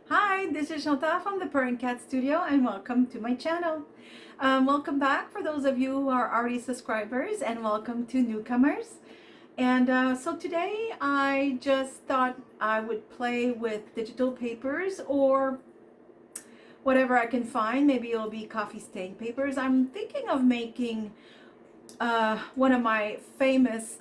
Hi, this is Chantal from ThePurringCatStudio and welcome to my channel. Welcome back for those of you who are already subscribers, and welcome to newcomers. And so today I just thought I would play with digital papers or whatever I can find. Maybe it'll be coffee stain papers. I'm thinking of making one of my famous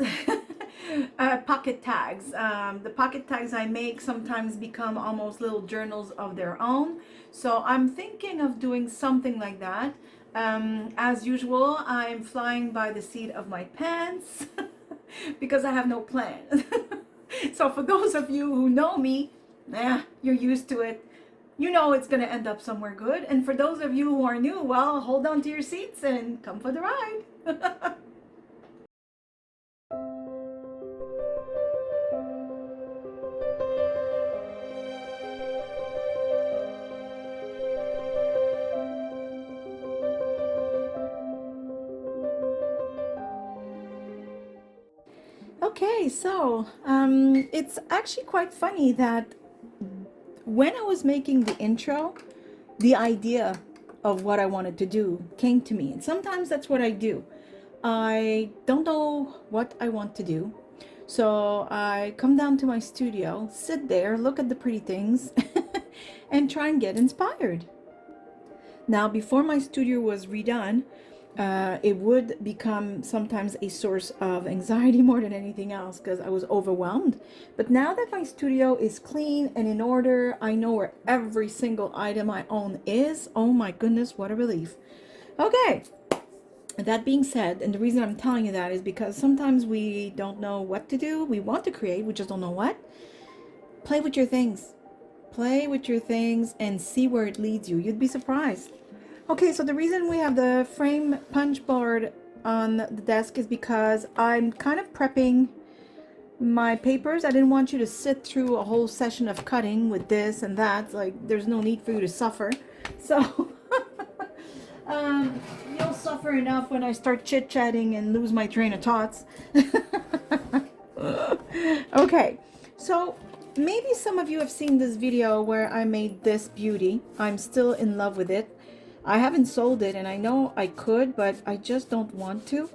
pocket tags. The pocket tags I make sometimes become almost little journals of their own. So I'm thinking of doing something like that. As usual, I'm flying by the seat of my pants because I have no plan. So for those of you who know me, you're used to it. You know it's going to end up somewhere good. And for those of you who are new, well, hold on to your seats and come for the ride. Okay, so it's actually quite funny that when I was making the intro, the idea of what I wanted to do came to me. And sometimes that's what I do. I don't know what I want to do. So I come down to my studio, sit there, look at the pretty things, and try and get inspired. Now, before my studio was redone, it would become sometimes a source of anxiety more than anything else because I was overwhelmed. But now that my studio is clean and in order, I know where every single item I own is. Oh my goodness, what a relief. Okay, that being said, and the reason I'm telling you that is because sometimes we don't know what to do. We want to create, we just don't know what. Play with your things. Play with your things and see where it leads you. You'd be surprised. Okay, so the reason we have the frame punch board on the desk is because I'm kind of prepping my papers. I didn't want you to sit through a whole session of cutting with this and that. Like, there's no need for you to suffer. So you'll suffer enough when I start chit-chatting and lose my train of thoughts. Okay, so maybe some of you have seen this video where I made this beauty. I'm still in love with it. I haven't sold it, and I know I could, but I just don't want to.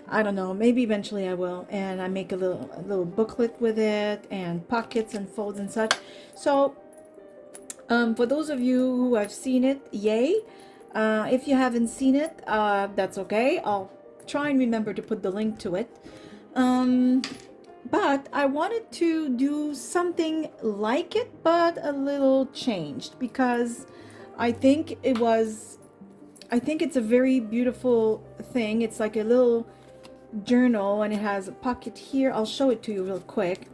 I don't know, maybe eventually I will, and I make a little booklet with it and pockets and folds and such. So for those of you who have seen it, yay. If you haven't seen it, that's okay. I'll try and remember to put the link to it. But I wanted to do something like it, but a little changed, because I think it's a very beautiful thing. It's like a little journal, and it has a pocket here. I'll show it to you real quick.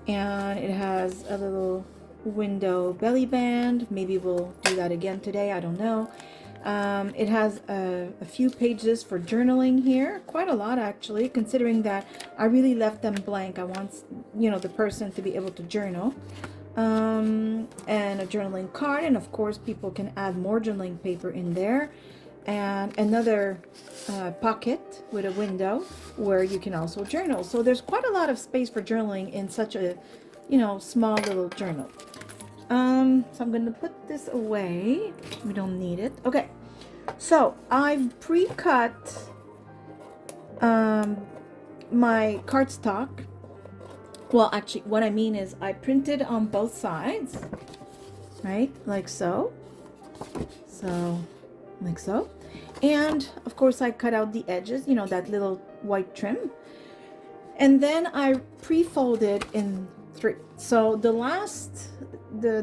And it has a little window belly band. Maybe we'll do that again today, I don't know. It has a few pages for journaling here, quite a lot actually, considering that I really left them blank. I want, the person to be able to journal. And a journaling card, and of course people can add more journaling paper in there, and another pocket with a window where you can also journal. So there's quite a lot of space for journaling in such a small little journal. So I'm going to put this away. We don't need it. Okay, so I've pre-cut my cardstock. Well, actually, what I mean is I printed on both sides, right? Like so. Like so. And, of course, I cut out the edges, that little white trim. And then I pre-folded in 3. So the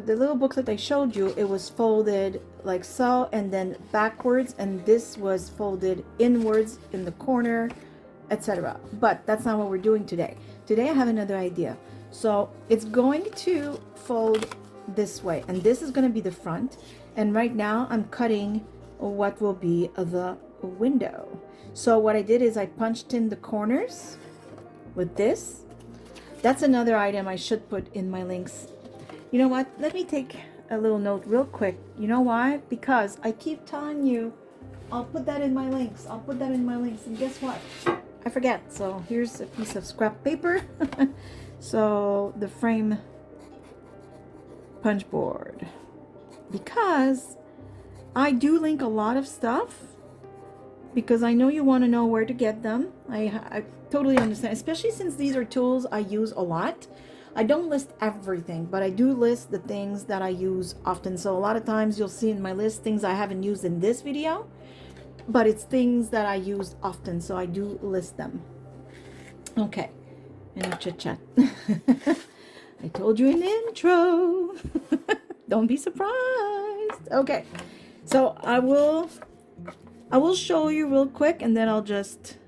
little booklet I showed you, it was folded like so, and then backwards, and this was folded inwards in the corner, etc. But that's not what we're doing today. Today I have another idea. So it's going to fold this way, and this is going to be the front. And right now I'm cutting what will be the window. So what I did is I punched in the corners with this. That's another item I should put in my links. You know what? Let me take a little note real quick. You know why? Because I keep telling you I'll put that in my links. I'll put that in my links. And guess what? I forget. So here's a piece of scrap paper. So the frame punch board, because I do link a lot of stuff, because I know you want to know where to get them. I totally understand, especially since these are tools I use a lot. I don't list everything, but I do list the things that I use often. So a lot of times you'll see in my list things I haven't used in this video, but it's things that I use often, so I do list them. Okay, enough chit chat. I told you in the intro. Don't be surprised. Okay, so I will show you real quick, and then I'll just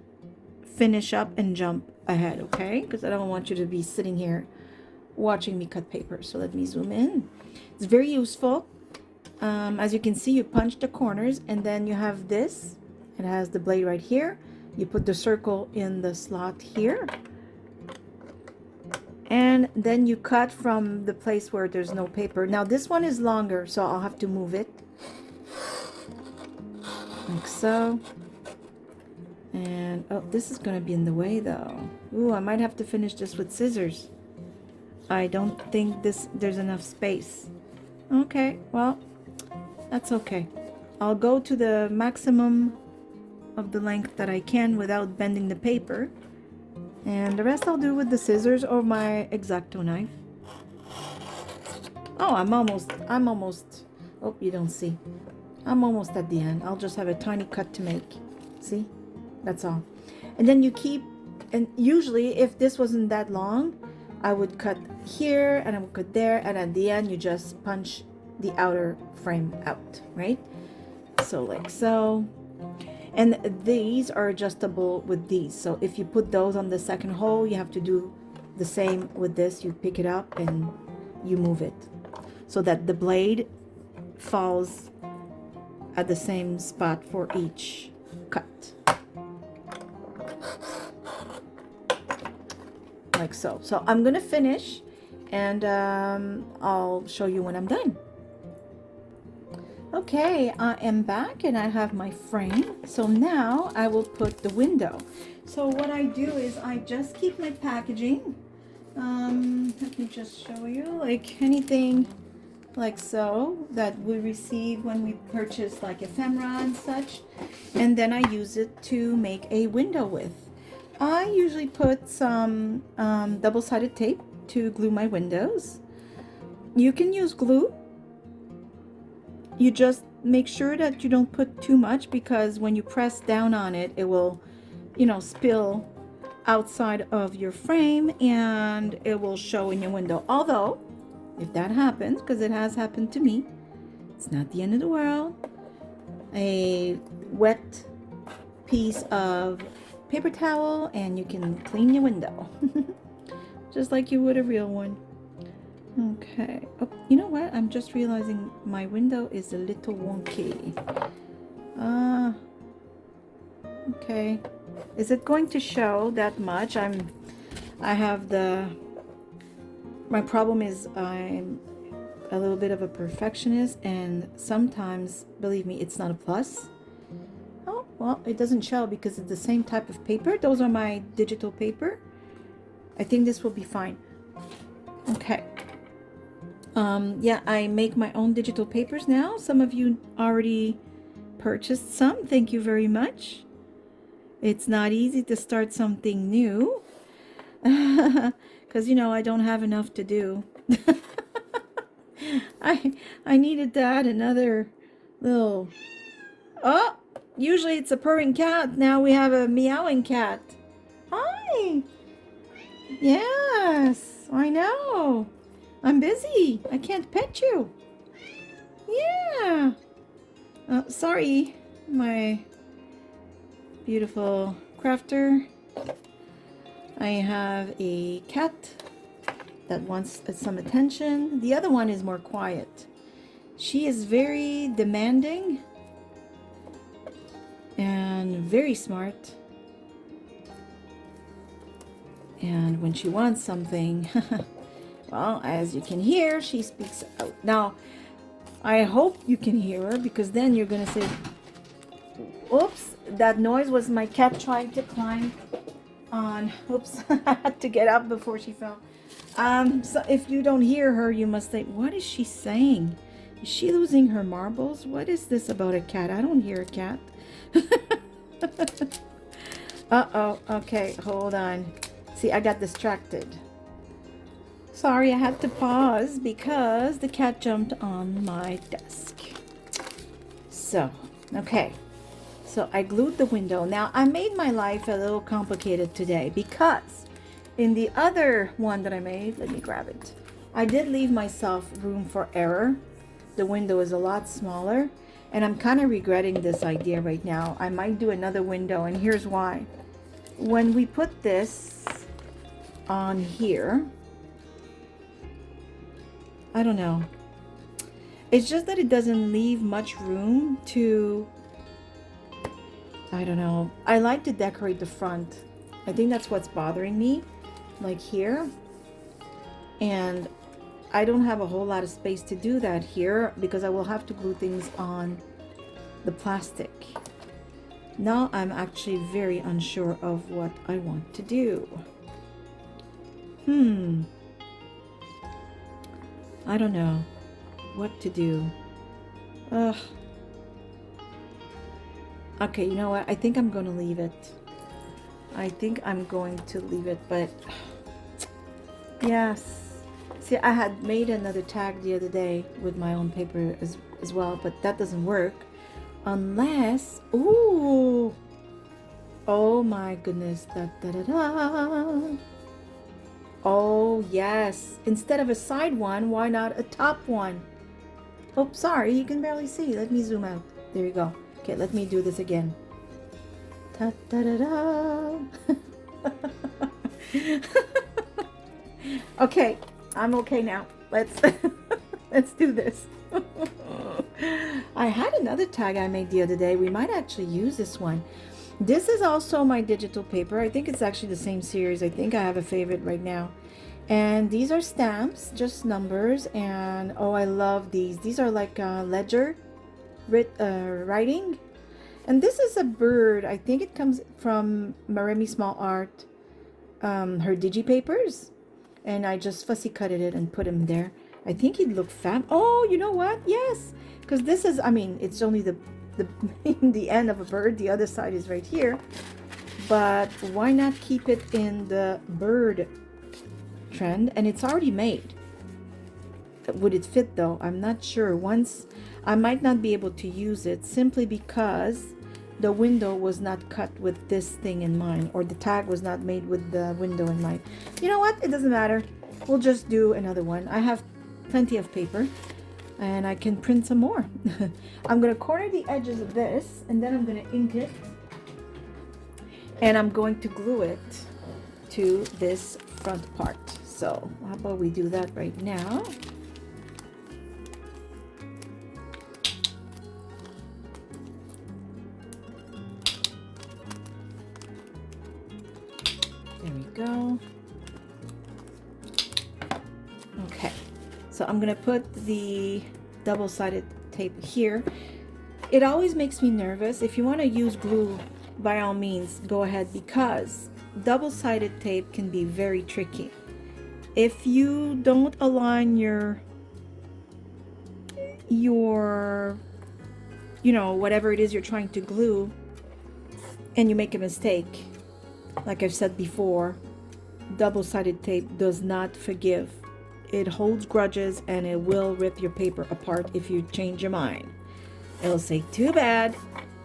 finish up and jump ahead, okay? Because I don't want you to be sitting here watching me cut paper. So let me zoom in. It's very useful. As you can see, you punch the corners, and then you have this. It has the blade right here. You put the circle in the slot here, and then you cut from the place where there's no paper. Now this one is longer, so I'll have to move it like so. And oh, this is gonna be in the way though. Ooh, I might have to finish this with scissors. I don't think there's enough space. Okay, well, that's okay. I'll go to the maximum of the length that I can without bending the paper, and the rest I'll do with the scissors or my X-Acto knife. Oh, I'm almost, oh, you don't see. I'm almost at the end. I'll just have a tiny cut to make. See? That's all. And then you keep, and usually if this wasn't that long, I would cut here and I would cut there, and at the end you just punch the outer frame out, right? So like so. And these are adjustable with these. So if you put those on the second hole, you have to do the same with this. You pick it up and you move it so that the blade falls at the same spot for each cut. Like so. So I'm gonna finish, and I'll show you when I'm done. Okay, I am back, and I have my frame. So now I will put the window. So what I do is I just keep my packaging. Let me just show you, like anything like so that we receive when we purchase like ephemera and such, and then I use it to make a window with. I usually put some double-sided tape to glue my windows. You can use glue. You just make sure that you don't put too much, because when you press down on it, it will, you know, spill outside of your frame and it will show in your window. Although, if that happens, because it has happened to me, it's not the end of the world. A wet piece of paper towel and you can clean your window. Just like you would a real one. Okay. Oh, you know what? I'm just realizing my window is a little wonky. Okay. Is it going to show that much? My problem is I'm a little bit of a perfectionist, and sometimes, believe me, it's not a plus. Oh, well, it doesn't show because it's the same type of paper. Those are my digital paper. I think this will be fine. Okay. Yeah, I make my own digital papers now. Some of you already purchased some. Thank you very much. It's not easy to start something new because, you know, I don't have enough to do. I needed to add another little... Oh, usually it's a purring cat. Now we have a meowing cat. Hi. Yes, I know. I'm busy. I can't pet you. Yeah. Sorry, my beautiful crafter. I have a cat that wants some attention. The other one is more quiet. She is very demanding and very smart. And when she wants something, well, as you can hear, she speaks out. Now, I hope you can hear her, because then you're going to say, oops, that noise was my cat trying to climb on. Oops, I had to get up before she fell. So if you don't hear her, you must think, what is she saying? Is she losing her marbles? What is this about a cat? I don't hear a cat. Uh-oh. Okay, hold on. See, I got distracted. Sorry, I had to pause because the cat jumped on my desk. So, okay. So I glued the window. Now, I made my life a little complicated today because in the other one that I made, let me grab it. I did leave myself room for error. The window is a lot smaller, and I'm kind of regretting this idea right now. I might do another window, and here's why. When we put this on here, I don't know. It's just that it doesn't leave much room to, I don't know. I like to decorate the front. I think that's what's bothering me, like here. And I don't have a whole lot of space to do that here because I will have to glue things on the plastic. Now I'm actually very unsure of what I want to do. I don't know what to do. Okay, you know what? I think I'm going to leave it. I think I'm going to leave it, but yes. See, I had made another tag the other day with my own paper as well, but that doesn't work unless, ooh, oh my goodness, da da da da. Oh yes, instead of a side one, why not a top one? Oh, sorry, you can barely see. Let me zoom out. There you go. Okay, let me do this again. Da da da da. Okay, I'm okay now. Let's let's do this. I had another tag I made the other day. We might actually use this one. This is also my digital paper. I think it's actually the same series. I think I have a favorite right now. And these are stamps, just numbers. And oh, I love these. These are like ledger writing. And this is a bird. I think it comes from Maremi Small Art, her digipapers. And I just fussy cutted it and put him there. I think he'd look fab. Oh, you know what? Yes, because this is, I mean, it's only the the end of a bird. The other side is right here. But why not keep it in the bird trend? And it's already made. Would it fit though? I'm not sure. Once I might not be able to use it simply because the window was not cut with this thing in mind, or the tag was not made with the window in mind. You know what? It doesn't matter. We'll just do another one. I have plenty of paper and I can print some more. I'm going to corner the edges of this, and then I'm going to ink it, and I'm going to glue it to this front part. So how about we do that right now? There we go. Okay, so I'm gonna put the double-sided tape here. It always makes me nervous. If you want to use glue, by all means go ahead, because double-sided tape can be very tricky. If you don't align your you know, whatever it is you're trying to glue, and you make a mistake, like I've said before, double-sided tape does not forgive. It holds grudges, and it will rip your paper apart if you change your mind. It'll say, too bad,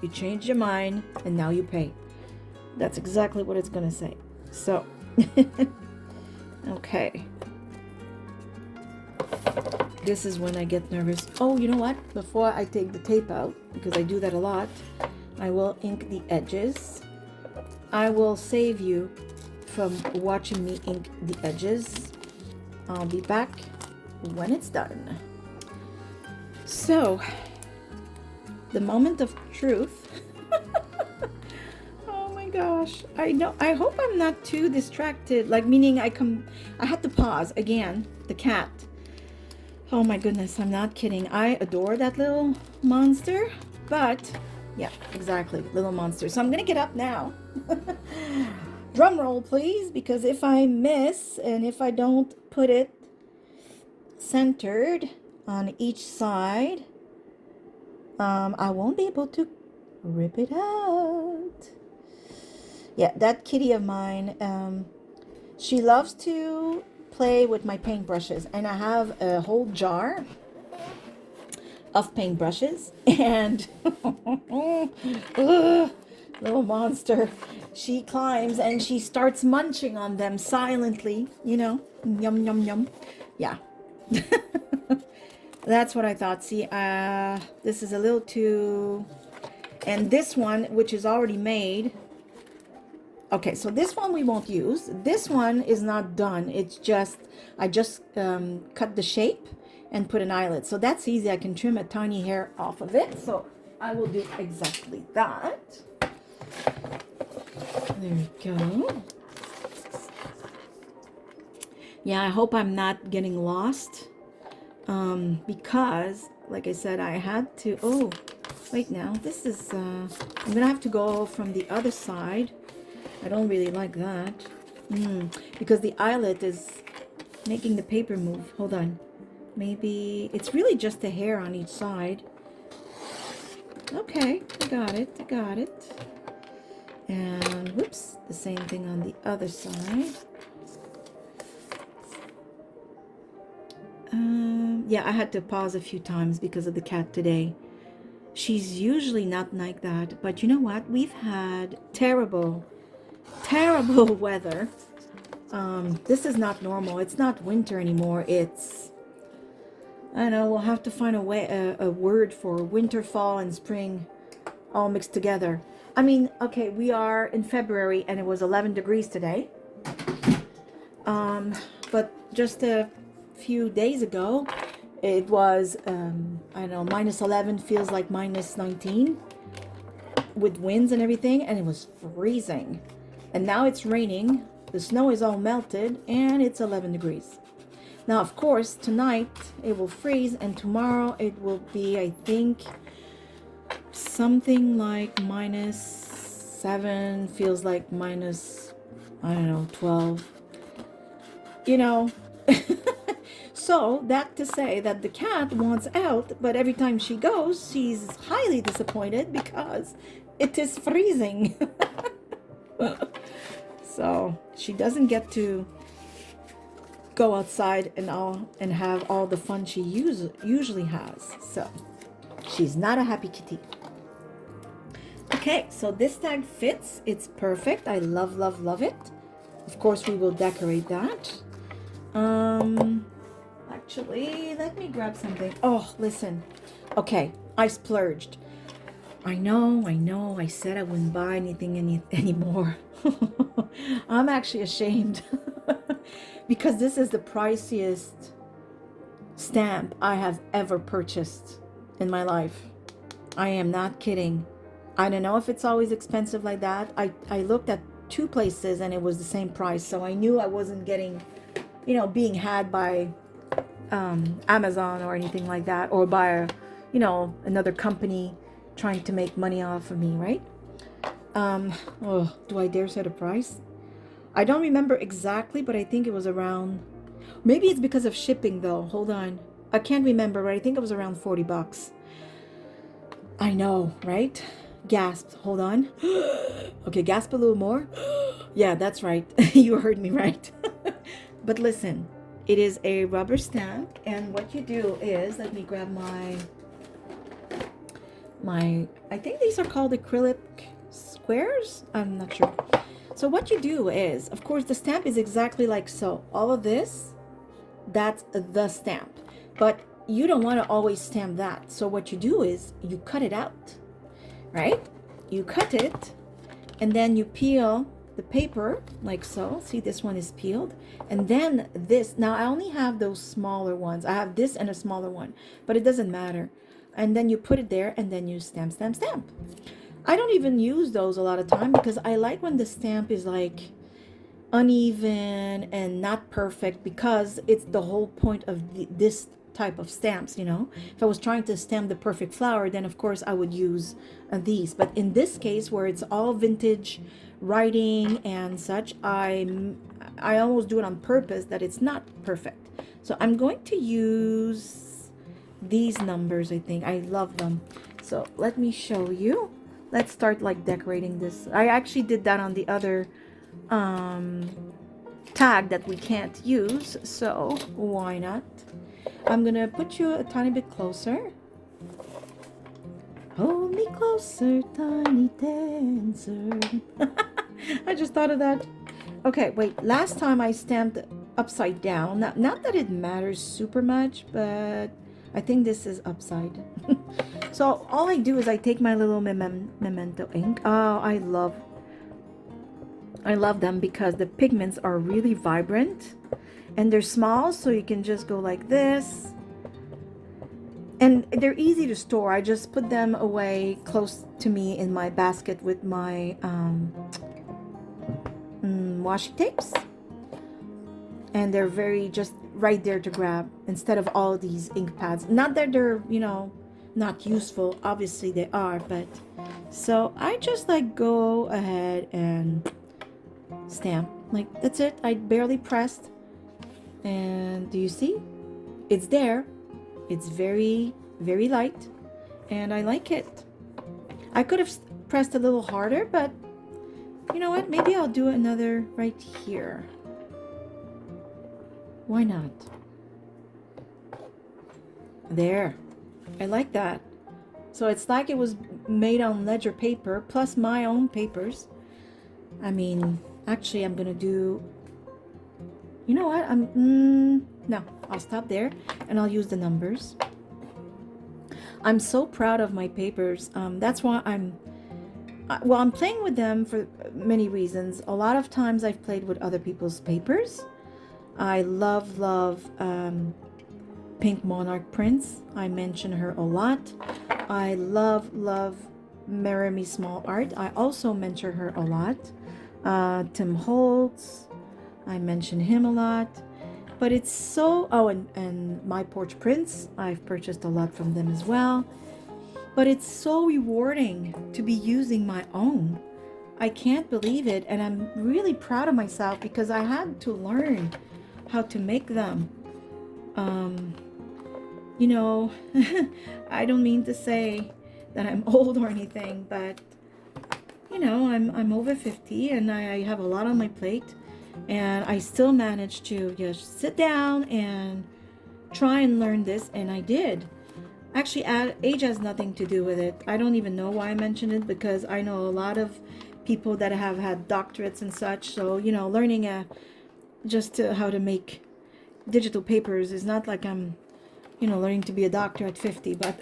you changed your mind, and now you pay. That's exactly what it's gonna say. So, okay. This is when I get nervous. Oh, you know what? Before I take the tape out, because I do that a lot, I will ink the edges. I will save you from watching me ink the edges. I'll be back when it's done. So, the moment of truth. Oh my gosh. I hope I'm not too distracted. Like, meaning I had to pause again. The cat. Oh my goodness, I'm not kidding. I adore that little monster. But, yeah, exactly. Little monster. So I'm gonna get up now. Drum roll, please, because if I miss and if I don't put it centered on each side, I won't be able to rip it out. Yeah, that kitty of mine, she loves to play with my paintbrushes, and I have a whole jar of paintbrushes, and ugh, little monster, she climbs and she starts munching on them silently, you know, yum yum yum. Yeah. That's what I thought. See, this is a little too, and this one, which is already made. Okay, so this one we won't use. This one is not done. It's just, I just cut the shape and put an eyelet. So that's easy. I can trim a tiny hair off of it. So I will do exactly that. There we go. Yeah, I hope I'm not getting lost. Because, like I said, I had to, oh, wait now. This is, I'm going to have to go from the other side. I don't really like that. Because the eyelet is making the paper move. Hold on. Maybe it's really just a hair on each side. Okay, I got it. I got it. And whoops, the same thing on the other side. Yeah, I had to pause a few times because of the cat today. She's usually not like that, but you know what? We've had terrible weather. This is not normal. It's not winter anymore. It's, I don't know, we'll have to find a word for winter, fall, and spring all mixed together. I mean, okay, we are in February and it was 11 degrees today. But just a few days ago, it was, I don't know, minus 11 feels like minus 19 with winds and everything, and it was freezing. And now it's raining, the snow is all melted, and it's 11 degrees. Now, of course, tonight it will freeze, and tomorrow it will be, I think, something like minus 7, feels like minus, I don't know, 12. You know, so that to say that the cat wants out, but every time she goes, she's highly disappointed because it is freezing. So she doesn't get to go outside and have all the fun she usually has. So she's not a happy kitty. Okay, so this tag fits. It's perfect. I love, love, love it. Of course, we will decorate that. Actually, let me grab something. Oh, listen. Okay, I splurged. I know. I said I wouldn't buy anything anymore. I'm actually ashamed because this is the priciest stamp I have ever purchased in my life. I am not kidding. I don't know if it's always expensive like that. I looked at 2 places and it was the same price, so I knew I wasn't getting, you know, being had by Amazon or anything like that, or by another company trying to make money off of me, right? Oh, do I dare set a price? I don't remember exactly, but I think it was around, maybe it's because of shipping though. Hold on, I can't remember, but I think it was around 40 bucks. I know, right? Gasped. Hold on. Okay, gasp a little more. Yeah, that's right. You heard me right. But listen, it is a rubber stamp, and what you do is, let me grab my I think these are called acrylic squares. I'm not sure. So what you do is, of course, the stamp is exactly like so. All of this, that's the stamp. But you don't want to always stamp that. So what you do is you cut it out, right? You cut it, and then you peel the paper like so. See, this one is peeled. And then this, now I only have those smaller ones. I have this and a smaller one, but it doesn't matter. And then you put it there, and then you stamp, stamp, stamp. I don't even use those a lot of time because I like when the stamp is like uneven and not perfect, because it's the whole point of this type of stamps, you know. If I was trying to stamp the perfect flower, then of course I would use these. But in this case, where it's all vintage writing and such, I almost do it on purpose that it's not perfect. So I'm going to use these numbers. I think I love them. So let me show you. Let's start like decorating this. I actually did that on the other tag that we can't use, so why not? I'm gonna put you a tiny bit closer. Hold me closer, tiny dancer. I just thought of that. Okay, wait, last time I stamped upside down. Not that it matters super much, but I think this is upside. So all I do is I take my little memento ink. Oh, I love them because the pigments are really vibrant and they're small, so you can just go like this. And they're easy to store. I just put them away close to me in my basket with my washi tapes. And they're very just right there to grab instead of all these ink pads. Not that they're, you know, not useful. Obviously they are, but so I just like go ahead and stamp. Like, that's it. I barely pressed. And do you see? It's there. It's very, very light. And I like it. I could have pressed a little harder, but you know what? Maybe I'll do another right here. Why not? There. I like that. So it's like it was made on ledger paper plus my own papers. I mean, actually I'm gonna do, you know what, no, I'll stop there and I'll use the numbers. I'm so proud of my papers. That's why I'm playing with them for many reasons. A lot of times I've played with other people's papers. I love Pink Monarch Prince. I mention her a lot. I love Marry Small Art. I also mention her a lot. Tim Holtz, I mention him a lot. But it's so, oh, and My Porch Prince, I've purchased a lot from them as well. But it's so rewarding to be using my own. I can't believe it, and I'm really proud of myself because I had to learn how to make them. You know, I don't mean to say that I'm old or anything, but you know, I'm over 50 and I have a lot on my plate, and I still managed to just sit down and try and learn this, and I did. Actually, age has nothing to do with it. I don't even know why I mentioned it, because I know a lot of people that have had doctorates and such, so you know, learning how to make digital papers is not like I'm, you know, learning to be a doctor at 50, but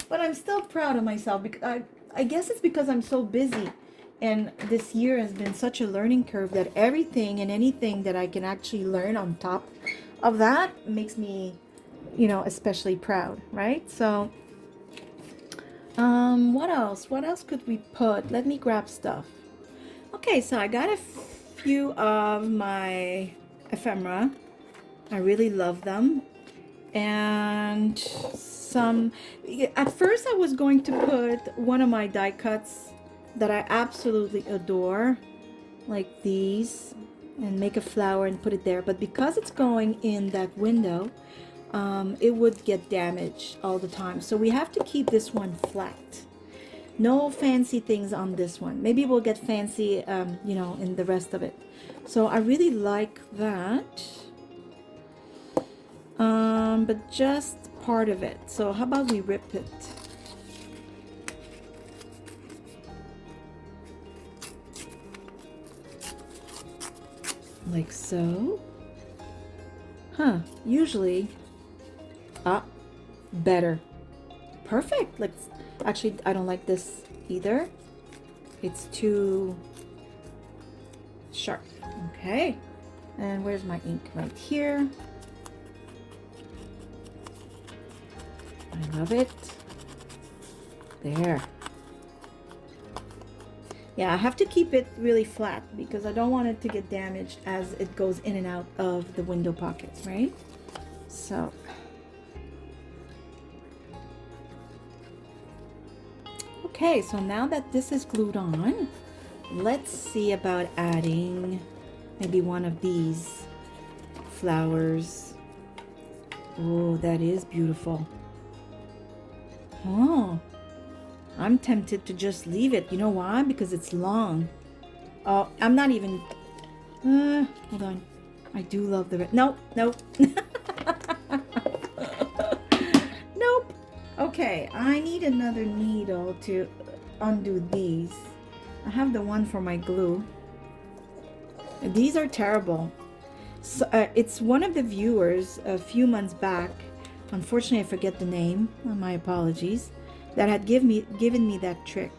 but I'm still proud of myself because I guess it's because I'm so busy, and this year has been such a learning curve that everything and anything that I can actually learn on top of that makes me, you know, especially proud, right? So what else could we put? Let me grab stuff. Okay, so I got a few of my ephemera. I really love them. And some, at first I was going to put one of my die cuts that I absolutely adore, like these, and make a flower and put it there, but because it's going in that window, it would get damaged all the time, so we have to keep this one flat. No fancy things on this one. Maybe we'll get fancy you know, in the rest of it. So I really like that. But just part of it. So how about we rip it? Like so. Huh, usually, better. Perfect. Like, actually, I don't like this either. It's too sharp. Okay. And where's my ink? Right here. I love it. There. Yeah, I have to keep it really flat because I don't want it to get damaged as it goes in and out of the window pockets, right? So, Okay, so now that this is glued on, let's see about adding maybe one of these flowers. Oh, that is beautiful. Oh, I'm tempted to just leave it. You know why? Because it's long. Oh, I'm not even... hold on. I do love the red. Nope, nope. Nope. Okay, I need another needle to undo these. I have the one for my glue. These are terrible. So, it's one of the viewers a few months back, unfortunately I forget the name, my apologies, that had given me that trick.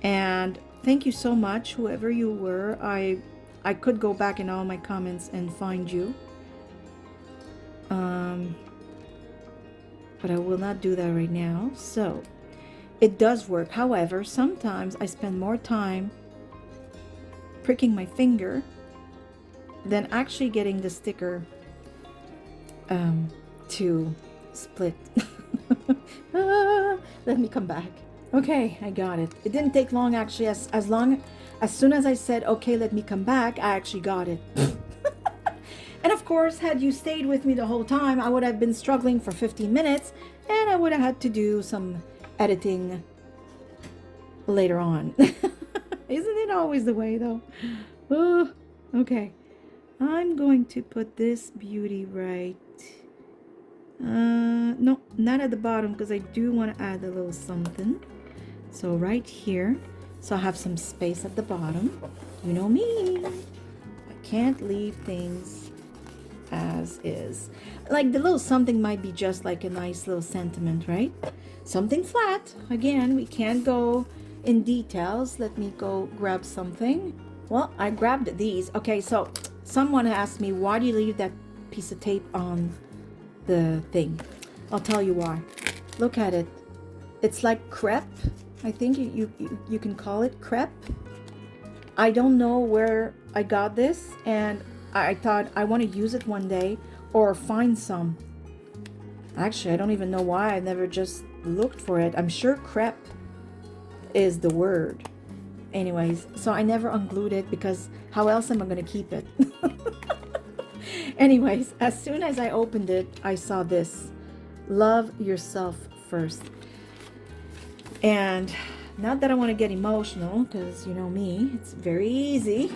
And thank you so much, whoever you were. I could go back in all my comments and find you. But I will not do that right now. So it does work. However, sometimes I spend more time pricking my finger than actually getting the sticker to split. Let me come back. Okay, I got it. It didn't take long actually. As soon as I said, okay, let me come back, I actually got it. And of course, had you stayed with me the whole time, I would have been struggling for 15 minutes and I would have had to do some editing later on. Isn't it always the way though? Oh, okay. I'm going to put this beauty right. No, not at the bottom because I do want to add a little something. So right here. So I have some space at the bottom. You know me. I can't leave things as is. Like the little something might be just like a nice little sentiment, right? Something flat. Again, we can't go in details. Let me go grab something. Well, I grabbed these. Okay, so someone asked me, why do you leave that piece of tape on the thing? I'll tell you why. Look at it. It's like crepe. I think you can call it crepe. I don't know where I got this, and I thought I want to use it one day or find some. Actually, I don't even know why I never just looked for it. I'm sure crepe is the word. Anyways, so I never unglued it because how else am I going to keep it? Anyways, as soon as I opened it, I saw this. Love yourself first. And not that I want to get emotional, because you know me, it's very easy.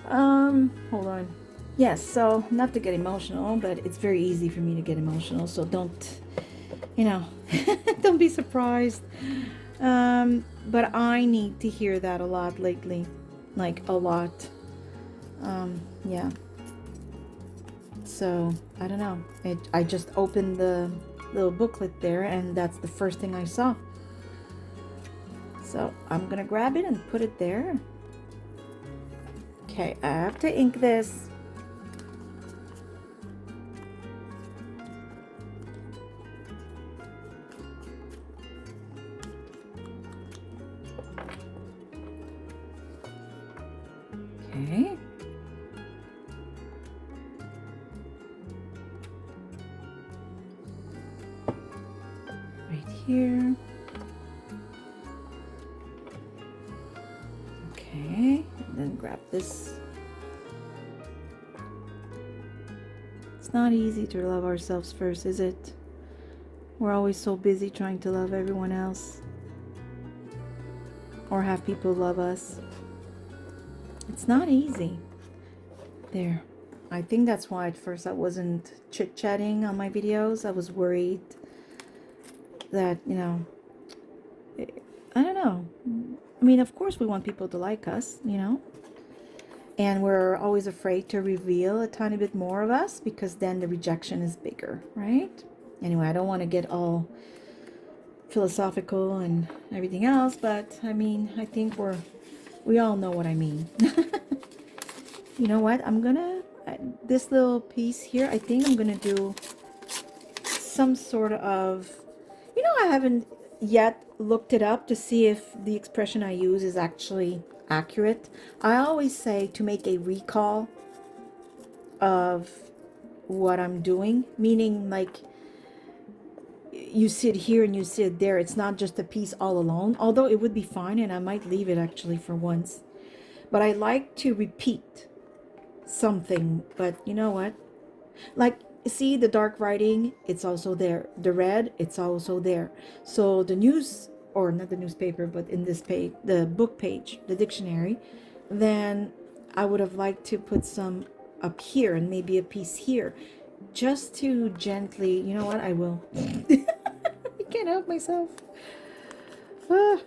Hold on. Yes, so not to get emotional, but it's very easy for me to get emotional. So don't, you know, don't be surprised. But I need to hear that a lot lately, like a lot. Yeah. So I don't know. I just opened the little booklet there, and that's the first thing I saw. So I'm gonna grab it and put it there. Okay, I have to ink this. Okay. Right here. Okay, and then grab this. It's not easy to love ourselves first, is it? We're always so busy trying to love everyone else or have people love us. It's not easy. There. I think that's why at first I wasn't chit-chatting on my videos. I was worried that, you know, I don't know. I mean, of course we want people to like us, you know, and we're always afraid to reveal a tiny bit more of us because then the rejection is bigger, right? Anyway, I don't want to get all philosophical and everything else, but I mean, I think we all know what I mean. You know what? I'm gonna, this little piece here, I think I'm gonna do some sort of, you know, I haven't yet looked it up to see if the expression I use is actually accurate. I always say to make a recall of what I'm doing, meaning like you sit here and you sit there. It's not just a piece all alone, although it would be fine, and I might leave it actually for once. But I like to repeat something. But you know what? Like, see the dark writing, it's also there. The red, it's also there. So the news, or not the newspaper, but in this page, the book page, the dictionary, then I would have liked to put some up here and maybe a piece here, just to gently, you know what, I will. I can't help myself. Ah.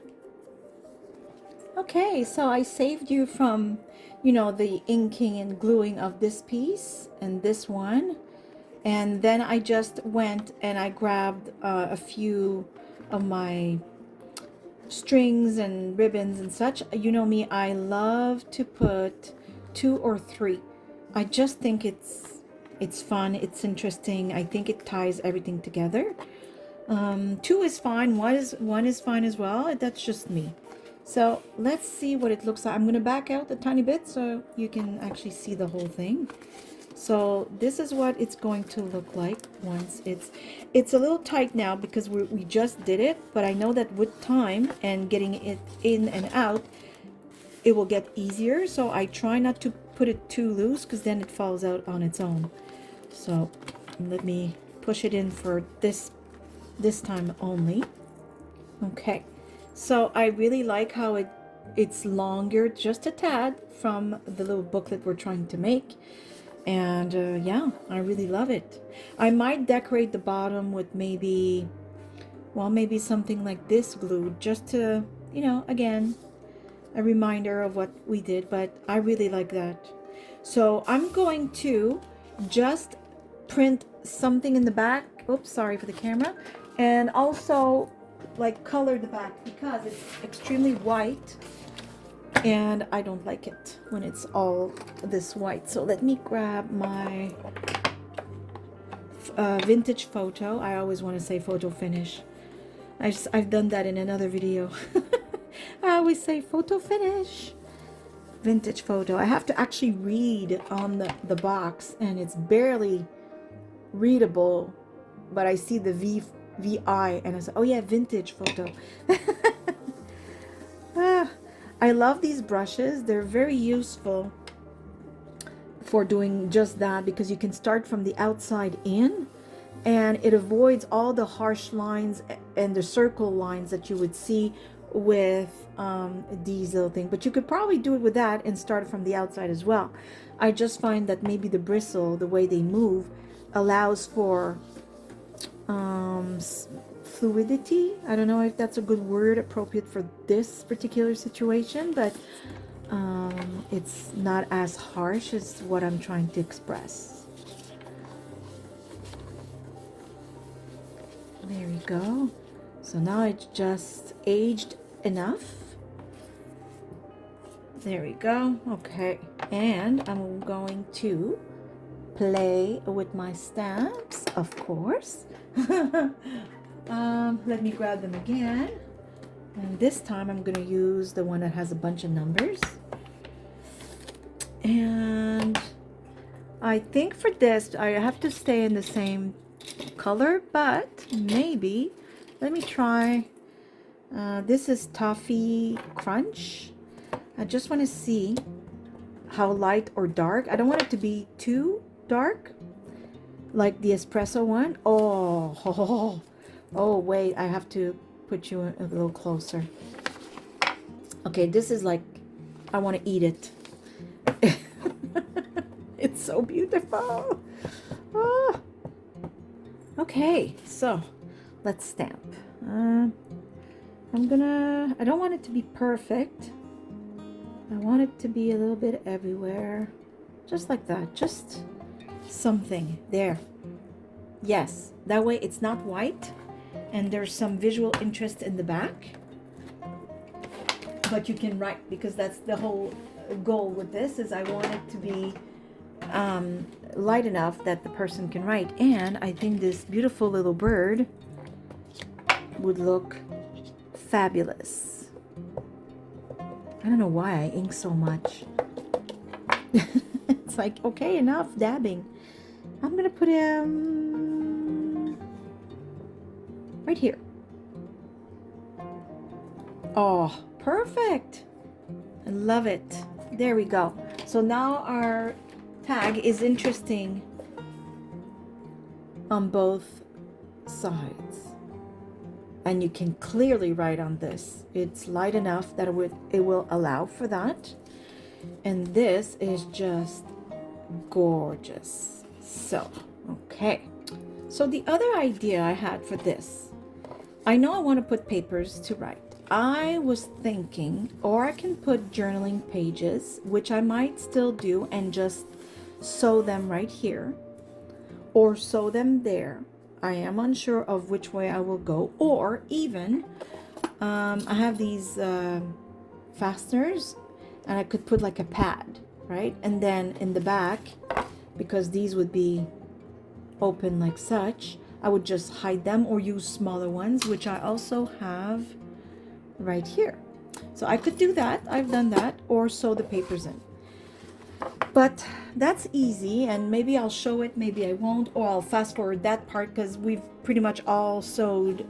Okay, so I saved you from, you know, the inking and gluing of this piece and this one. And then I just went and I grabbed a few of my strings and ribbons and such. You know me, I love to put 2 or 3. I just think it's fun, it's interesting. I think it ties everything together. 2 is fine, one is fine as well. That's just me. So let's see what it looks like. I'm gonna back out a tiny bit so you can actually see the whole thing. So this is what it's going to look like once it's a little tight now because we just did it, but I know that with time and getting it in and out, it will get easier. So I try not to put it too loose because then it falls out on its own. So let me push it in for this time only. Okay, so I really like how it's longer, just a tad, from the little booklet we're trying to make. And yeah, I really love it. I might decorate the bottom with maybe, well, maybe something like this glued, just to, you know, again, a reminder of what we did. But I really like that. So I'm going to just print something in the back. Oops, sorry for the camera. And also like color the back because it's extremely white. And I don't like it when it's all this white. So let me grab my vintage photo. I always want to say photo finish. I've done that in another video. I always say photo finish. Vintage photo. I have to actually read on the box, and it's barely readable, but I see the VI, and I say, oh yeah, vintage photo. I love these brushes. They're very useful for doing just that because you can start from the outside in, and it avoids all the harsh lines and the circle lines that you would see with these little things. But you could probably do it with that and start from the outside as well. I just find that maybe the bristle, the way they move, allows for fluidity. I don't know if that's a good word appropriate for this particular situation, but it's not as harsh as what I'm trying to express. There we go. So now it's just aged enough. There we go. Okay, and I'm going to play with my stamps, of course. Let me grab them again, and this time I'm going to use the one that has a bunch of numbers. And I think for this I have to stay in the same color, but maybe let me try this is Toffee Crunch. I just want to see how light or dark. I don't want it to be too dark like the espresso one. Oh wait, I have to put you a little closer. Okay, this is like, I want to eat it. It's so beautiful. Oh. Okay, so let's stamp. I don't want it to be perfect. I want it to be a little bit everywhere. Just like that, just something there. Yes, that way it's not white and there's some visual interest in the back. But you can write, because that's the whole goal with this, is I want it to be light enough that the person can write. And I think this beautiful little bird would look fabulous. I don't know why I ink so much. It's like, okay, enough dabbing. I'm gonna put right here. Oh, perfect. I love it. There we go. So now our tag is interesting on both sides. And you can clearly write on this. It's light enough that it will allow for that. And this is just gorgeous. So, okay. So the other idea I had for this, I know I want to put papers to write. I was thinking, or I can put journaling pages, which I might still do, and just sew them right here, or sew them there. I am unsure of which way I will go, or even I have these fasteners, and I could put like a pad, right? And then in the back, because these would be open like such, I would just hide them or use smaller ones, which I also have right here. So I could do that. I've done that, or sew the papers in. But that's easy, and maybe I'll show it, maybe I won't, or I'll fast forward that part because we've pretty much all sewed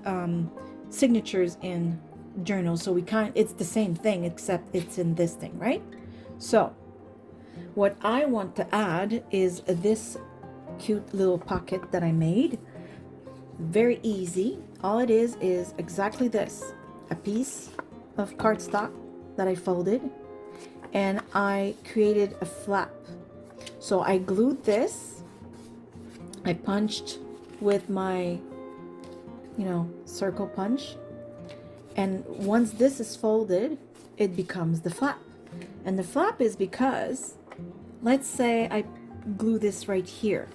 signatures in journals, so we can't, it's the same thing except it's in this thing, right? So what I want to add is this cute little pocket that I made. Very easy. All it is exactly this, a piece of cardstock that I folded, and I created a flap. So I glued this, I punched with my, circle punch, and once this is folded, it becomes the flap. And the flap is because, let's say I glue this right here,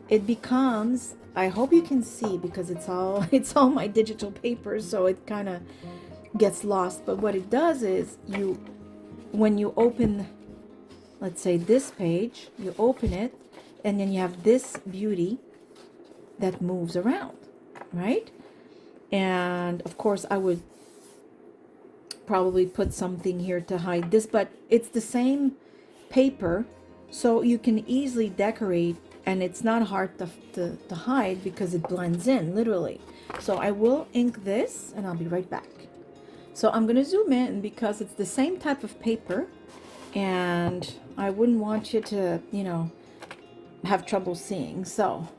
it becomes, I hope you can see because it's all my digital paper, so it kind of gets lost. But what it does is, when you open, let's say this page, you open it, and then you have this beauty that moves around, right? And of course I would probably put something here to hide this, but it's the same paper, so you can easily decorate, and it's not hard to hide because it blends in literally. So I will ink this, and I'll be right back. So I'm going to zoom in because it's the same type of paper, and I wouldn't want you to, have trouble seeing. So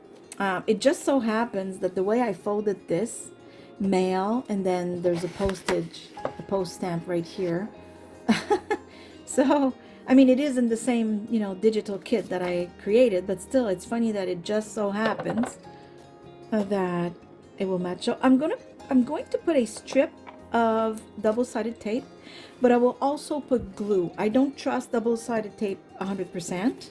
it just so happens that the way I folded this, mail, and then there's a post stamp right here. So, I mean, it is in the same, digital kit that I created, but still, it's funny that it just so happens that it will match. So I'm going to put a strip of double-sided tape, but I will also put glue. I don't trust double-sided tape 100%,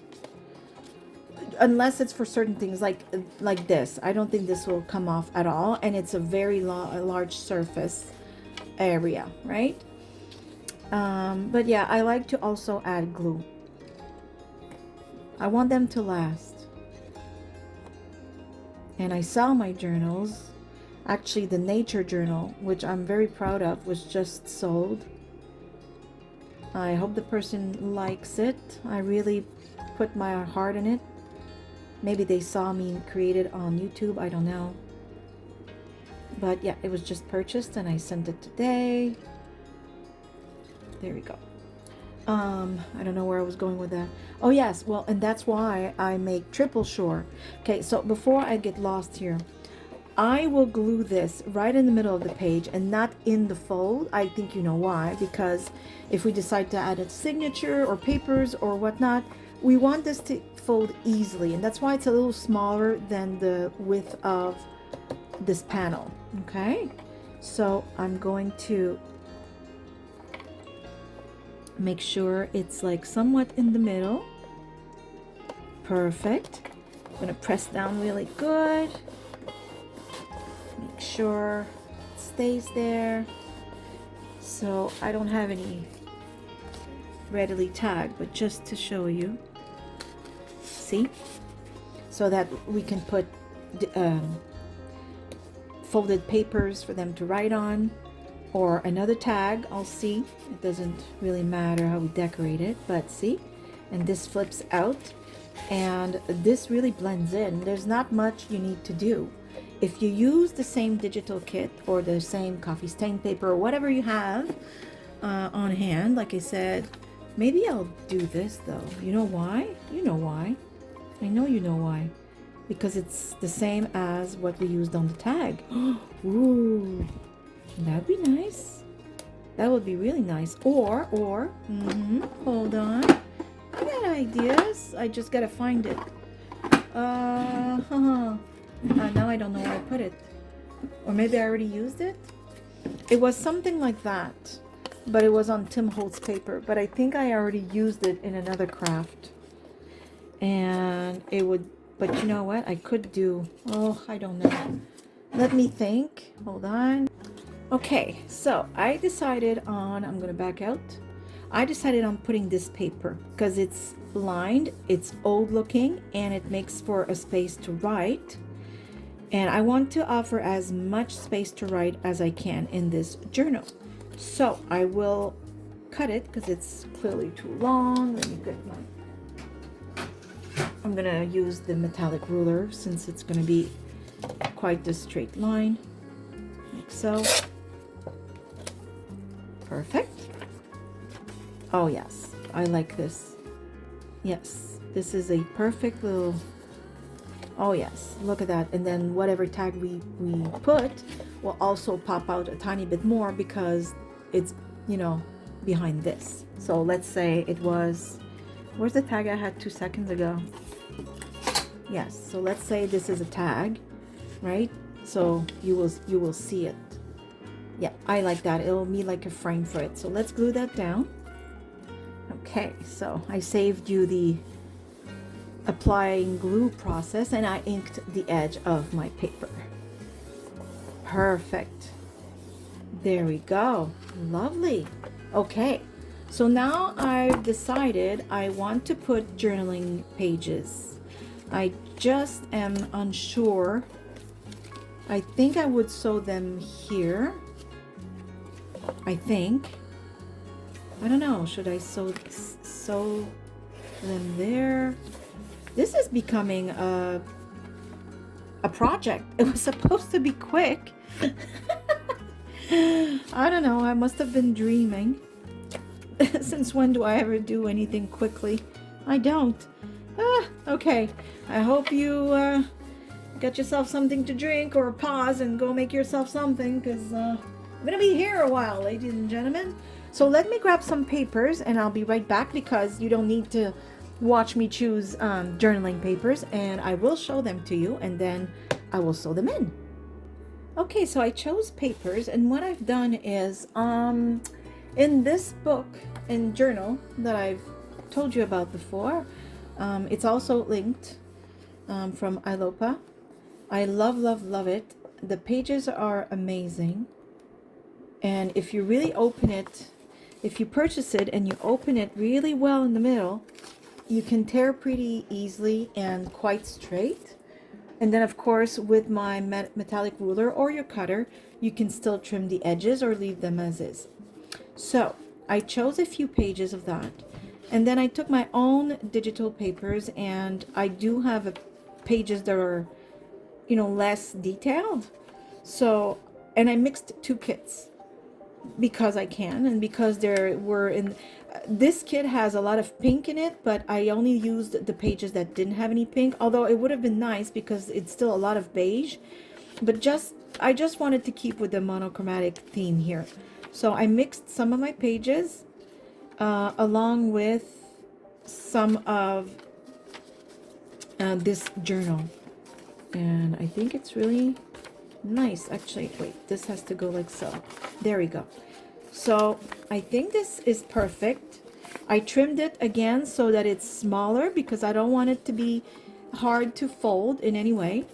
unless it's for certain things like this. I don't think this will come off at all, and it's a very large surface area, right? But yeah, I like to also add glue. I want them to last. And I sell my journals. Actually, the nature journal, which I'm very proud of, was just sold. I hope the person likes it. I really put my heart in it. Maybe they saw me create it on YouTube, I don't know. But yeah, it was just purchased and I sent it today. There we go. I don't know where I was going with that. Oh yes, well, and that's why I make triple shore. Okay, so before I get lost here, I will glue this right in the middle of the page and not in the fold. I think you know why, because if we decide to add a signature or papers or whatnot, we want this to fold easily, and that's why it's a little smaller than the width of this panel. Okay, so I'm going to make sure it's like somewhat in the middle. Perfect. I'm gonna press down really good. Make sure it stays there. So I don't have any readily tagged, but just to show you. See? So that we can put folded papers for them to write on, or another tag. I'll see. It doesn't really matter how we decorate it, but see? And this flips out, and this really blends in. There's not much you need to do. if you use the same digital kit or the same coffee stain paper or whatever you have on hand, like I said, maybe I'll do this though. You know why? You know why. I know you know why. Because it's the same as what we used on the tag. Ooh, that'd be nice. That would be really nice. Or, hold on. I got ideas. I just gotta find it. Now I don't know where I put it. Or maybe I already used it. It was something like that, but it was on Tim Holtz paper. But I think I already used it in another craft. And it would, but you know what? I could do, oh, I don't know. Let me think. Hold on. Okay, so I decided on, I'm gonna back out. I decided on putting this paper because it's lined, it's old looking, and it makes for a space to write. And I want to offer as much space to write as I can in this journal. So I will cut it because it's clearly too long. Let me get my, I'm gonna use the metallic ruler since it's gonna be quite the straight line, like so. Perfect. Oh yes, I like this. Yes, this is a perfect little, oh yes, look at that. And then whatever tag we put will also pop out a tiny bit more because it's, you know, behind this. So let's say it was, where's the tag I had 2 seconds ago? Yes, so let's say this is a tag, right? So you will see it. Yeah, I like that. It'll be like a frame for it. So let's glue that down. Okay, so I saved you the applying glue process and I inked the edge of my paper. Perfect. There we go. Lovely. Okay, so now I've decided I want to put journaling pages. I just am unsure. I think I would sew them here. I think. I don't know. Should I sew them there? This is becoming a project. It was supposed to be quick. I don't know. I must have been dreaming. Since when do I ever do anything quickly? I don't. Okay. I hope you got yourself something to drink or pause and go make yourself something because I'm going to be here a while, ladies and gentlemen. So let me grab some papers and I'll be right back because you don't need to watch me choose journaling papers, and I will show them to you and then I will sew them in. Okay, so I chose papers, and what I've done is in this book and journal that I've told you about before, it's also linked from Ilopa. I love it. The pages are amazing, and if you really open it, if you purchase it and you open it really well in the middle, you can tear pretty easily and quite straight. And then of course with my metallic ruler or your cutter, you can still trim the edges or leave them as is. So I chose a few pages of that, and then I took my own digital papers, and I do have pages that are, you know, less detailed. So, and I mixed 2 kits because I can, and because there were in this kit has a lot of pink in it, but I only used the pages that didn't have any pink, although it would have been nice because it's still a lot of beige, but I just wanted to keep with the monochromatic theme here. So I mixed some of my pages along with some of this journal, and I think it's really nice. Actually, wait, this has to go like so. There we go. So I think this is perfect. I trimmed it again so that it's smaller because I don't want it to be hard to fold in any way.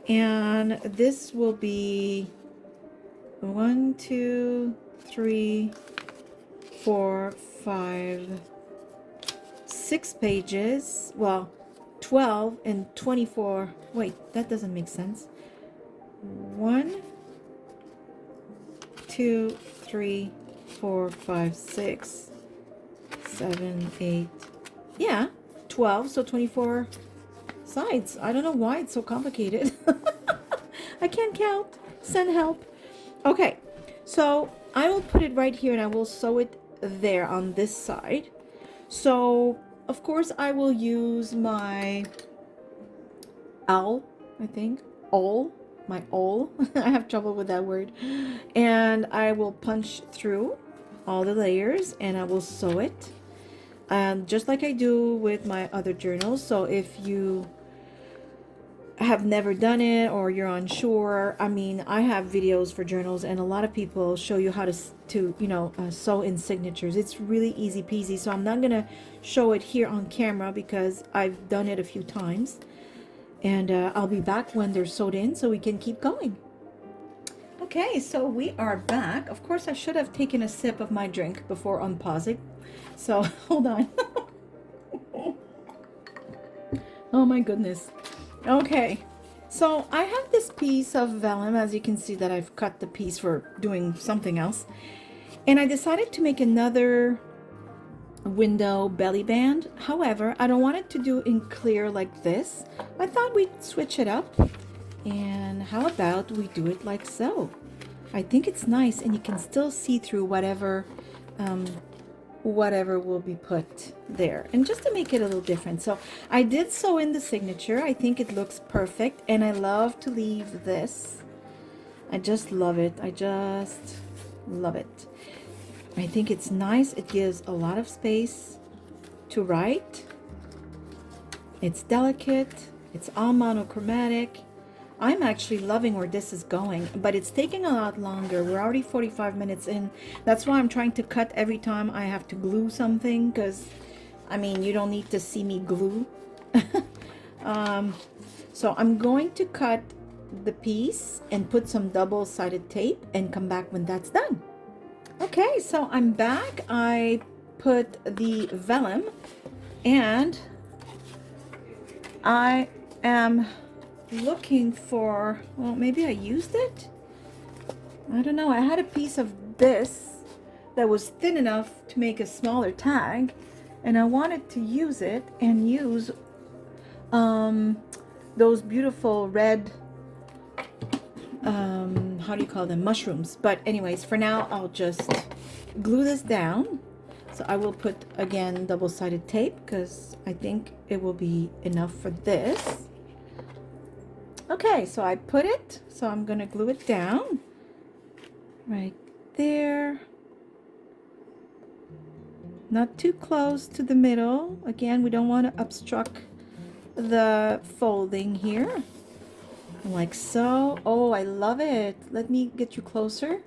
And this will be 1, 2, 3, 4, 5, 6 pages. Well, 12 and 24. Wait, that doesn't make sense. 1, 2, 3, 4, 5, 6, 7, 8. Yeah, 12. So 24 sides. I don't know why it's so complicated. I can't count. Send help. Okay, so I will put it right here and I will sew it there on this side. So of course I will use my awl, I think, awl, my awl. I have trouble with that word. And I will punch through all the layers and I will sew it. Just like I do with my other journals. So if you have never done it or you're unsure, I mean, I have videos for journals and a lot of people show you how to sew in signatures. It's really easy peasy. So I'm not gonna show it here on camera because I've done it a few times, and I'll be back when they're sewed in so we can keep going. Okay, so we are back. Of course I should have taken a sip of my drink before unpausing, so hold on. Oh my goodness. Okay, so I have this piece of vellum, as you can see that I've cut the piece for doing something else, and I decided to make another window belly band. However, I don't want it to do in clear like this. I thought we'd switch it up, and how about we do it like so? I think it's nice and you can still see through whatever will be put there, and just to make it a little different. So I did sew in the signature. I think it looks perfect, and I love to leave this. I just love it. I just love it. I think it's nice. It gives a lot of space to write. It's delicate. It's all monochromatic. I'm actually loving where this is going, but it's taking a lot longer. We're already 45 minutes in. That's why I'm trying to cut every time I have to glue something, because I mean, you don't need to see me glue. So I'm going to cut the piece and put some double-sided tape and come back when that's done. Okay, so I'm back. I put the vellum and I am looking for, well, maybe I used it, I don't know. I had a piece of this that was thin enough to make a smaller tag, and I wanted to use it and use those beautiful red how do you call them, mushrooms. But anyways, for now I'll just glue this down. So I will put again double-sided tape because I think it will be enough for this. Okay, so I put it, so I'm gonna glue it down right there. Not too close to the middle. Again, we don't want to obstruct the folding here. Like so. Oh, I love it. Let me get you closer.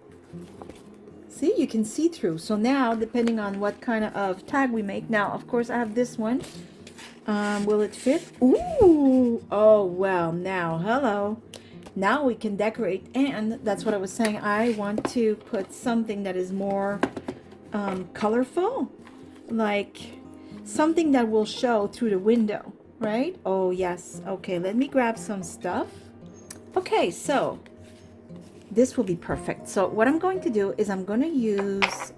See, you can see through. So now, depending on what kind of tag we make. Now, of course, I have this one. Will it fit? Ooh! Oh, well, now, hello. Now we can decorate, and that's what I was saying. I want to put something that is more colorful, like something that will show through the window, right? Oh, yes. Okay, let me grab some stuff. Okay, so this will be perfect. So what I'm going to do is I'm going to use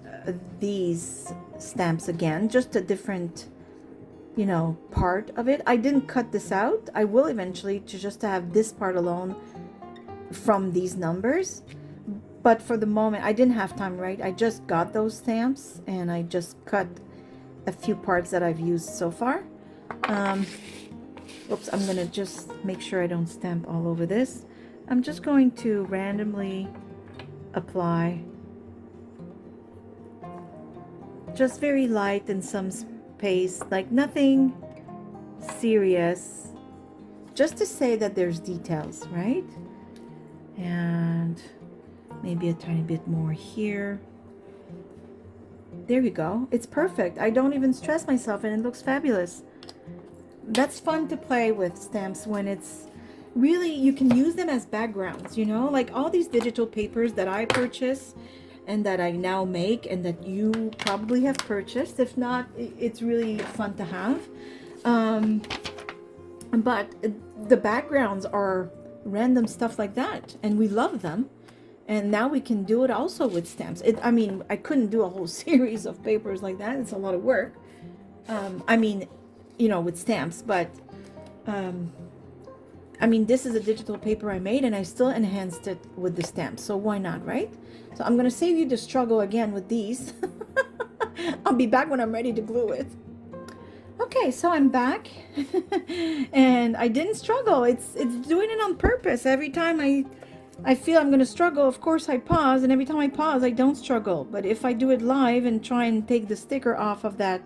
these stamps again, just a different, you know, part of it. I didn't cut this out. I will eventually, to just to have this part alone from these numbers, but for the moment I didn't have time, right? I just got those stamps and I just cut a few parts that I've used so far. Oops, I'm gonna just make sure I don't stamp all over this. I'm just going to randomly apply, just very light in some space, like nothing serious, just to say that there's details, right? And maybe a tiny bit more here. There we go. It's perfect. I don't even stress myself and it looks fabulous. That's fun to play with stamps when it's really, you can use them as backgrounds, you know, like all these digital papers that I purchase and that I now make and that you probably have purchased. If not, it's really fun to have. But the backgrounds are random stuff like that, and we love them. And now we can do it also with stamps. I mean, I couldn't do a whole series of papers like that. It's a lot of work. I mean, you know, with stamps, but I mean, this is a digital paper I made, and I still enhanced it with the stamps, so why not, right? So I'm gonna save you the struggle again with these. I'll be back when I'm ready to glue it. Okay, so I'm back. And I didn't struggle. It's doing it on purpose. Every time I feel I'm gonna struggle, of course I pause, and every time I pause I don't struggle. But if I do it live and try and take the sticker off of that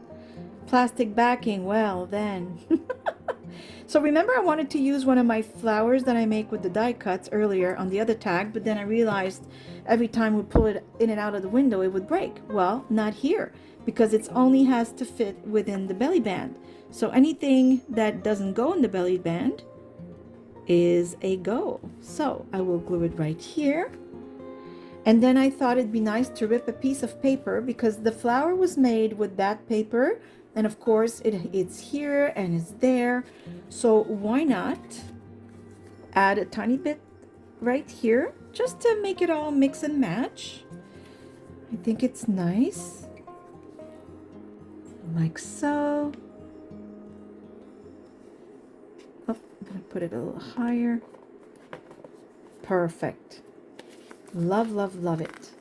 plastic backing, well then. So remember, I wanted to use one of my flowers that I make with the die cuts earlier on the other tag, but then I realized every time we pull it in and out of the window, it would break. Well, not here, because it only has to fit within the belly band. So anything that doesn't go in the belly band is a go. So I will glue it right here. And then I thought it'd be nice to rip a piece of paper, because the flower was made with that paper. And of course it's here and it's there. So why not add a tiny bit right here just to make it all mix and match. I think it's nice. Like so. Oh, I'm going to put it a little higher. Perfect. Love, love, love it.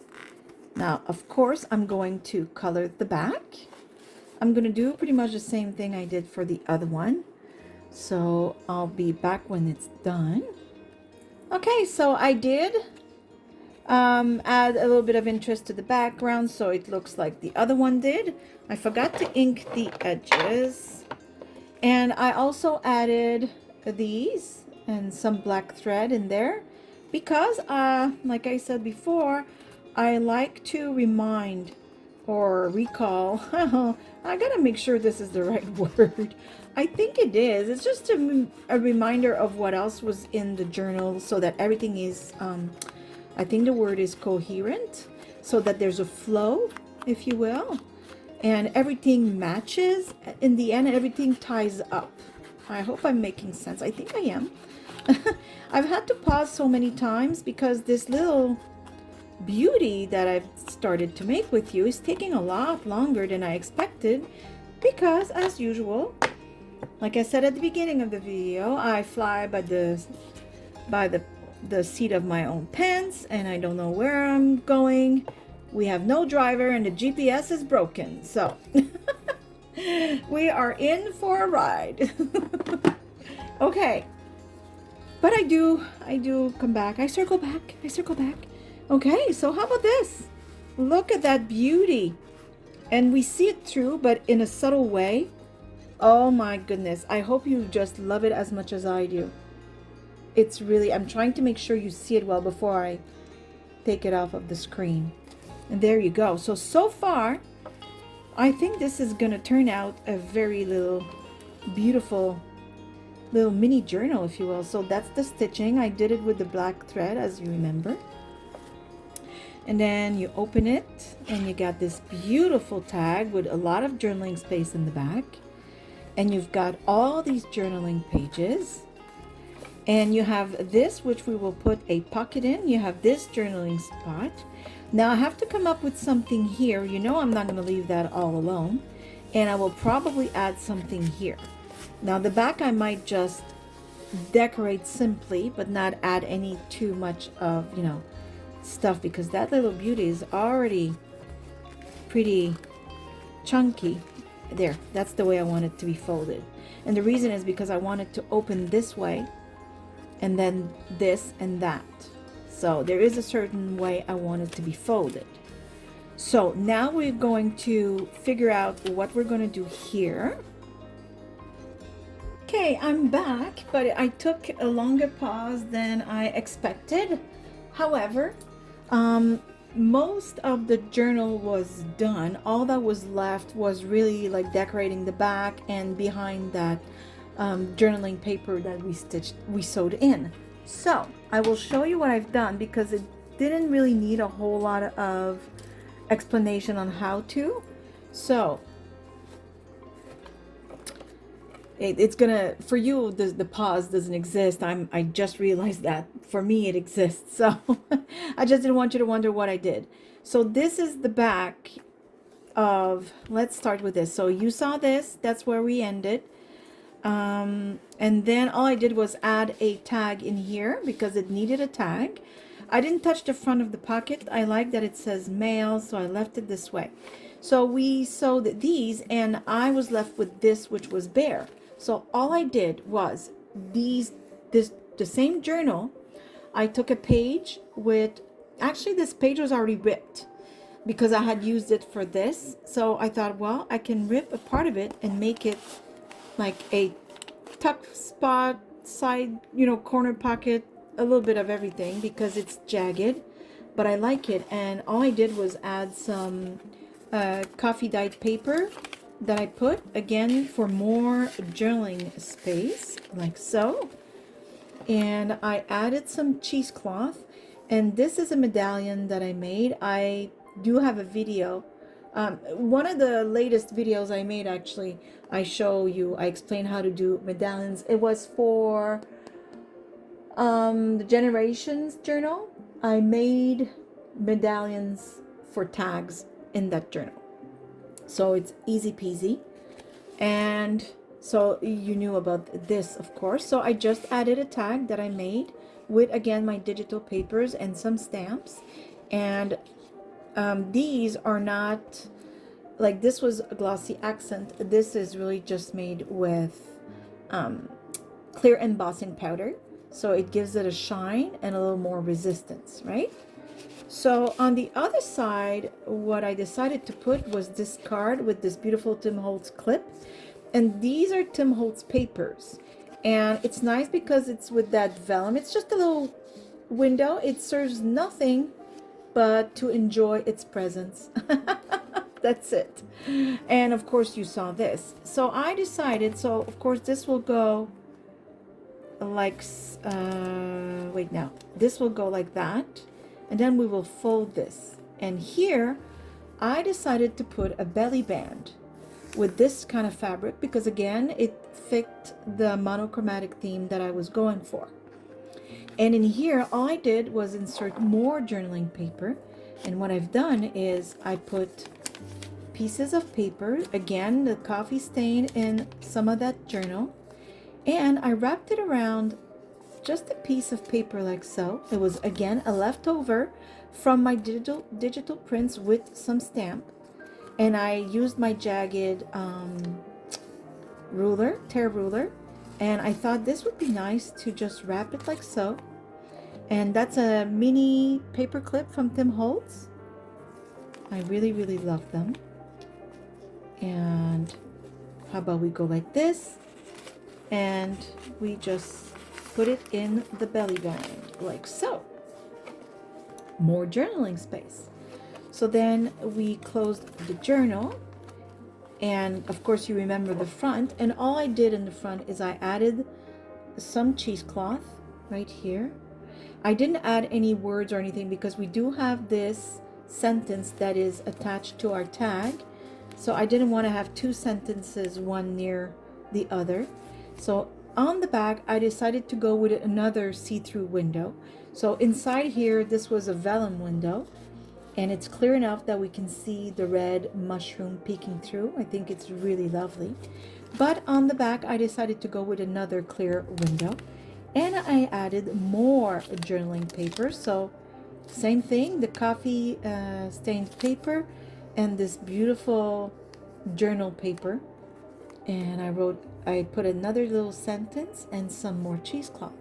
Now, of course, I'm going to color the back. I'm going to do pretty much the same thing I did for the other one. So I'll be back when it's done. Okay, so I did add a little bit of interest to the background so it looks like the other one did. I forgot to ink the edges. And I also added these and some black thread in there because, like I said before, I like to remind or recall. I gotta make sure this is the right word. I think it is. It's just a reminder of what else was in the journal so that everything is, I think the word is coherent, so that there's a flow, if you will, and everything matches in the end and everything ties up. I hope I'm making sense. I think I am. I've had to pause so many times because this little beauty that I've started to make with you is taking a lot longer than I expected because, as usual, like I said at the beginning of the video, I fly by the seat of my own pants and I don't know where I'm going. We have no driver and the GPS is broken, so we are in for a ride. Okay, but I do come back. I circle back. Okay, so how about this? Look at that beauty. And we see it through, but in a subtle way. Oh my goodness. I hope you just love it as much as I do. It's really, I'm trying to make sure you see it well before I take it off of the screen. And there you go. So far, I think this is going to turn out a very beautiful little mini journal, if you will. So that's the stitching. I did it with the black thread, as you remember. And then you open it and you got this beautiful tag with a lot of journaling space in the back. And you've got all these journaling pages. And you have this, which we will put a pocket in. You have this journaling spot. Now I have to come up with something here. You know I'm not going to leave that all alone. And I will probably add something here. Now the back I might just decorate simply, but not add any too much of, stuff, because that little beauty is already pretty chunky. There, that's the way I want it to be folded. And the reason is because I want it to open this way and then this and that. So there is a certain way I want it to be folded. So now we're going to figure out what we're going to do here. Okay, I'm back, but I took a longer pause than I expected. However, most of the journal was done. All that was left was really like decorating the back and behind that journaling paper that we sewed in. So I will show you what I've done because it didn't really need a whole lot of explanation on how to. So it's gonna, for you, the pause doesn't exist. I just realized that. For me, it exists. So I just didn't want you to wonder what I did. So this is the back of, let's start with this. So you saw this, that's where we ended. And then all I did was add a tag in here because it needed a tag. I didn't touch the front of the pocket. I like that it says mail, so I left it this way. So we sewed these, and I was left with this, which was bare. So all I did was the same journal. I took a page with, actually this page was already ripped because I had used it for this. So I thought, well, I can rip a part of it and make it like a tuck spot, side, corner pocket, a little bit of everything because it's jagged, but I like it. And all I did was add some coffee dyed paper that I put again for more journaling space, like so. And I added some cheesecloth, and this is a medallion that I made. I do have a video. One of the latest videos I made, actually, I explain how to do medallions. It was for the Generations journal. I made medallions for tags in that journal. So it's easy peasy. And so you knew about this, of course. So I just added a tag that I made with, again, my digital papers and some stamps. And these are not, like, this was a glossy accent. This is really just made with clear embossing powder. So it gives it a shine and a little more resistance, right? So on the other side, what I decided to put was this card with this beautiful Tim Holtz clip. And these are Tim Holtz papers. And it's nice because it's with that vellum. It's just a little window. It serves nothing but to enjoy its presence. That's it. And of course you saw this. So I decided, so of course this will go like, wait, now this will go like that, and then we will fold this. And here I decided to put a belly band with this kind of fabric because, again, it fit the monochromatic theme that I was going for. And in here all I did was insert more journaling paper, and what I've done is I put pieces of paper, again the coffee stain in some of that journal, and I wrapped it around just a piece of paper like so. It was, again, a leftover from my digital prints with some stamp, and I used my jagged tear ruler, and I thought this would be nice to just wrap it like so. And that's a mini paper clip from Tim Holtz. I really, really love them. And how about we go like this, and we just put it in the belly band like so. More journaling space. So then we closed the journal, and of course you remember the front, and all I did in the front is I added some cheesecloth right here. I didn't add any words or anything because we do have this sentence that is attached to our tag, so I didn't want to have two sentences, one near the other. So on the back I decided to go with another see-through window. So inside here, this was a vellum window, and it's clear enough that we can see the red mushroom peeking through. I think it's really lovely. But on the back I decided to go with another clear window, and I added more journaling paper. So same thing, the coffee stained paper and this beautiful journal paper, and I put another little sentence and some more cheesecloth.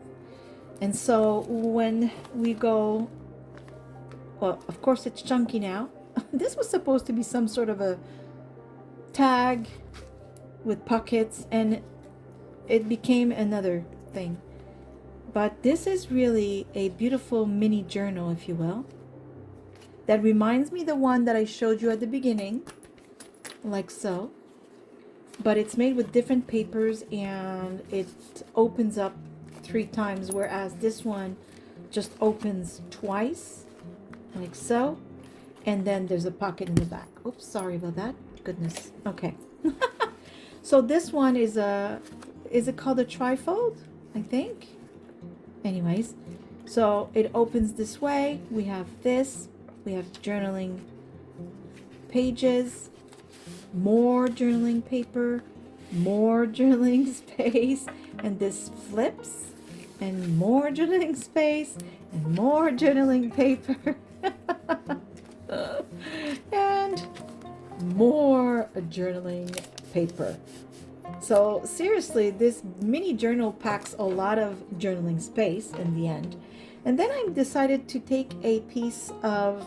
And so when we go, well, of course it's chunky now. This was supposed to be some sort of a tag with pockets, and it became another thing. But this is really a beautiful mini journal, if you will, that reminds me the one that I showed you at the beginning, like so. But it's made with different papers, and it opens up 3 times, whereas this one just opens twice, like so. And then there's a pocket in the back. Oops, sorry about that. Goodness. Okay. So this one is it called a trifold, I think? Anyways, so it opens this way. We have this. We have journaling pages, more journaling paper, more journaling space, and this flips, and more journaling space, and more journaling paper, and more journaling paper. So seriously, this mini journal packs a lot of journaling space in the end. And then I decided to take a piece of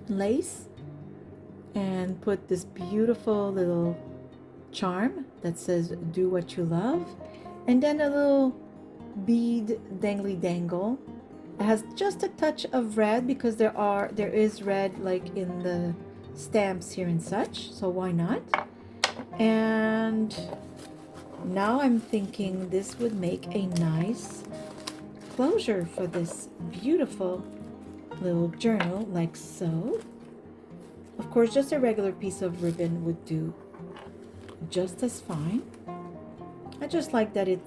lace and put this beautiful little charm that says do what you love, and then a little bead dangly dangle. It has just a touch of red because there is red like in the stamps here and such, so why not? And now I'm thinking this would make a nice closure for this beautiful little journal, like so. Of course, just a regular piece of ribbon would do just as fine. I just like that it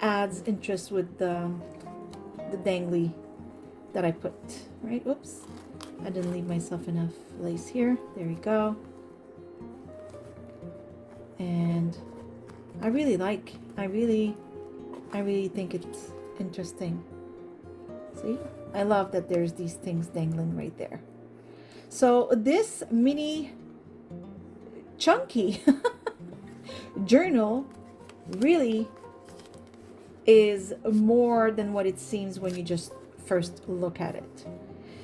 adds interest with the dangly that I put, right? Oops, I didn't leave myself enough lace here. There we go. And I really think it's interesting. See, I love that there's these things dangling right there. So this mini chunky journal really is more than what it seems when you just first look at it.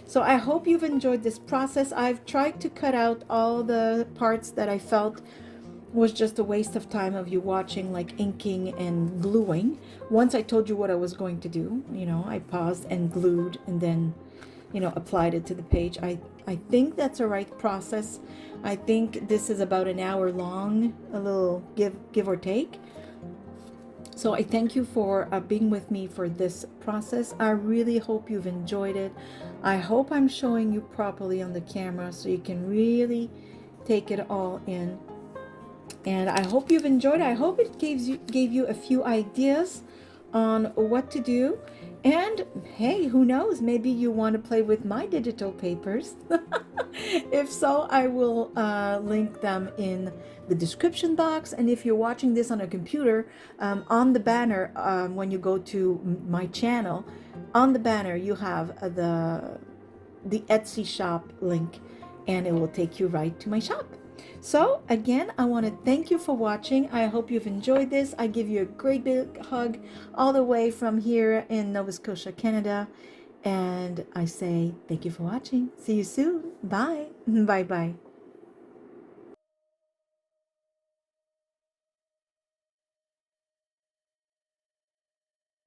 So I hope you've enjoyed this process. I've tried to cut out all the parts that I felt was just a waste of time of you watching, like inking and gluing. Once I told you what I was going to do, you know, I paused and glued and then, you know, applied it to the page. I think that's a right process. I think this is about an hour long, a little give or take. So I thank you for being with me for this process. I really hope you've enjoyed it. I hope I'm showing you properly on the camera so you can really take it all in. And I hope you've enjoyed it. I hope it gave you a few ideas on what to do. And hey, who knows, maybe you want to play with my digital papers. If so, I will link them in the description box. And if you're watching this on a computer, on the banner, when you go to my channel, on the banner you have the Etsy shop link, and it will take you right to my shop. So again, I want to thank you for watching. I hope you've enjoyed this. I give you a great big hug all the way from here in Nova Scotia, Canada. And I say thank you for watching. See you soon. Bye. Bye bye.